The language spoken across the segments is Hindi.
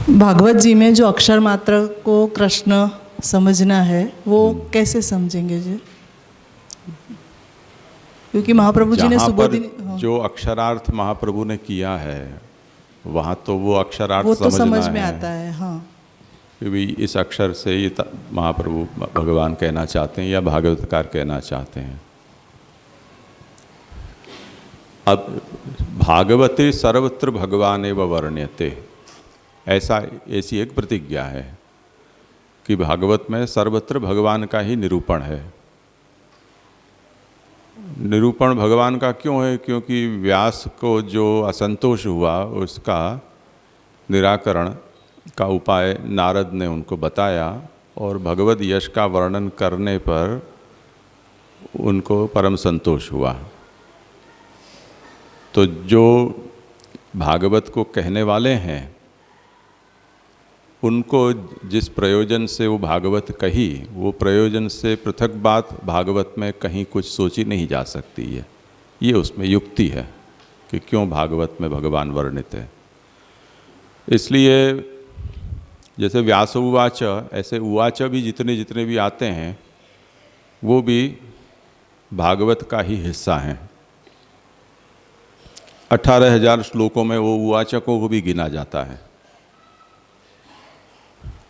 भागवत जी में जो अक्षर मात्र को कृष्ण समझना है वो कैसे समझेंगे जी? क्योंकि महाप्रभु जी ने जहाँ पर सुबोधिनी जो अक्षरार्थ महाप्रभु ने किया है वहाँ तो वो अक्षरार्थ वो तो समझना समझ में है आता है। हाँ, कि भी इस अक्षर से ये महाप्रभु भगवान कहना चाहते हैं या भागवतकार कहना चाहते हैं। अब भागवते सर्वत्र भगवान एव वर्ण्यते, ऐसी एक प्रतिज्ञा है कि भागवत में सर्वत्र भगवान का ही निरूपण है। निरूपण भगवान का क्यों है? क्योंकि व्यास को जो असंतोष हुआ उसका निराकरण का उपाय नारद ने उनको बताया और भगवत यश का वर्णन करने पर उनको परम संतोष हुआ। तो जो भागवत को कहने वाले हैं उनको जिस प्रयोजन से वो भागवत कही, वो प्रयोजन से पृथक बात भागवत में कहीं कुछ सोची नहीं जा सकती है। ये उसमें युक्ति है कि क्यों भागवत में भगवान वर्णित है। इसलिए जैसे व्यास उवाच, ऐसे उवाच भी जितने जितने भी आते हैं वो भी भागवत का ही हिस्सा हैं। 18,000 श्लोकों में वो उवाचकों को भी गिना जाता है।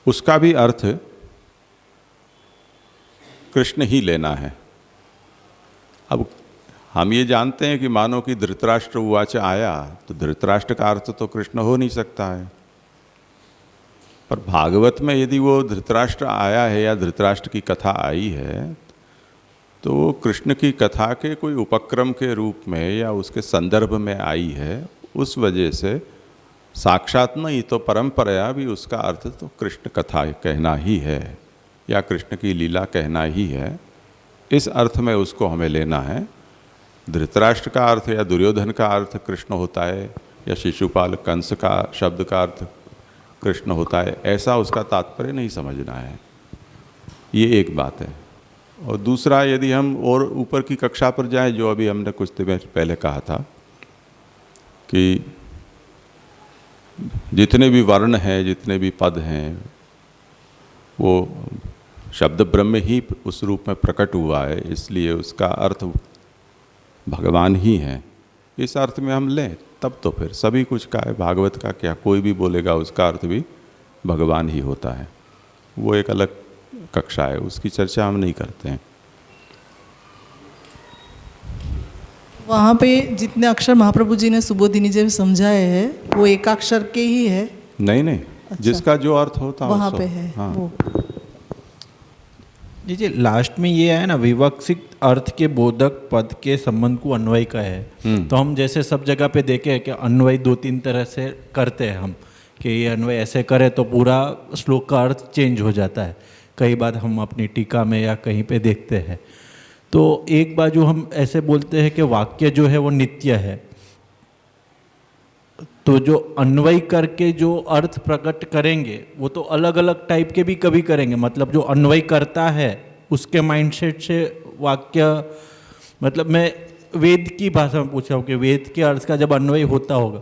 उसका भी अर्थ कृष्ण ही लेना है। अब हम ये जानते हैं कि मानो कि धृतराष्ट्र उवाच आया तो धृतराष्ट्र का अर्थ तो कृष्ण हो नहीं सकता है, पर भागवत में यदि वो धृतराष्ट्र आया है या धृतराष्ट्र की कथा आई है तो वो कृष्ण की कथा के कोई उपक्रम के रूप में या उसके संदर्भ में आई है। उस वजह से साक्षात नहीं तो परंपरा भी उसका अर्थ तो कृष्ण कथा कहना ही है या कृष्ण की लीला कहना ही है। इस अर्थ में उसको हमें लेना है। धृतराष्ट्र का अर्थ या दुर्योधन का अर्थ कृष्ण होता है या शिशुपाल कंस का शब्द का अर्थ कृष्ण होता है, ऐसा उसका तात्पर्य नहीं समझना है। ये एक बात है। और दूसरा, यदि हम और ऊपर की कक्षा पर जाएं, जो अभी हमने कुछ देर पहले कहा था कि जितने भी वर्ण हैं, जितने भी पद हैं, वो शब्द ब्रह्म ही उस रूप में प्रकट हुआ है, इसलिए उसका अर्थ भगवान ही है। इस अर्थ में हम लें तब तो फिर सभी कुछ का है। भागवत का क्या कोई भी बोलेगा उसका अर्थ भी भगवान ही होता है। वो एक अलग कक्षा है, उसकी चर्चा हम नहीं करते हैं। वहाँ पे जितने अक्षर महाप्रभु जी ने सुबोधिनी जी में समझाए हैं वो एकाक्षर के ही है? नहीं, अच्छा, जिसका जो अर्थ होता है वहाँ पे है। हाँ। वो जी लास्ट में ये है ना, विवक्षित अर्थ के बोधक पद के संबंध को अन्वय का है। तो हम जैसे सब जगह पे देखे हैं कि अन्वय 2-3 तरह से करते हैं हम, कि ये अन्वय ऐसे करें तो पूरा श्लोक का अर्थ चेंज हो जाता है। कई बार हम अपनी टीका में या कहीं पे देखते हैं। तो एक बाजू हम ऐसे बोलते हैं कि वाक्य जो है वो नित्य है, तो जो अन्वय करके जो अर्थ प्रकट करेंगे वो तो अलग अलग टाइप के भी कभी करेंगे। मतलब जो अन्वय करता है उसके माइंडसेट से वाक्य, मतलब मैं वेद की भाषा में पूछ रहा हूँ कि वेद के अर्थ का जब अन्वय होता होगा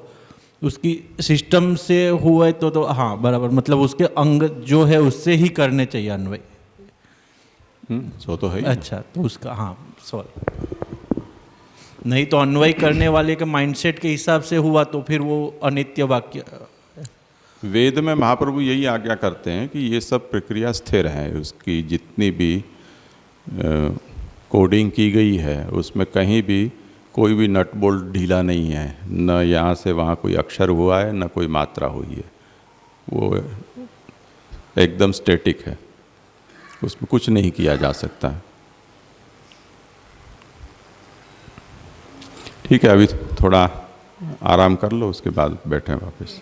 उसकी सिस्टम से हुआ है तो हाँ बराबर, मतलब उसके अंग जो है उससे ही करने चाहिए अन्वय। सो तो है। अच्छा, तो उसका हाँ सॉरी, नहीं तो अन्वय करने वाले के माइंडसेट के हिसाब से हुआ तो फिर वो अनित्य वाक्य। वेद में महाप्रभु यही आज्ञा करते हैं कि ये सब प्रक्रिया स्थिर है। उसकी जितनी भी कोडिंग की गई है उसमें कहीं भी कोई भी नट बोल्ट ढीला नहीं है, न यहाँ से वहाँ कोई अक्षर हुआ है न कोई मात्रा हुई है। वो एकदम स्टैटिक है, उसमें कुछ नहीं किया जा सकता। ठीक है, अभी थोड़ा आराम कर लो, उसके बाद बैठें वापस।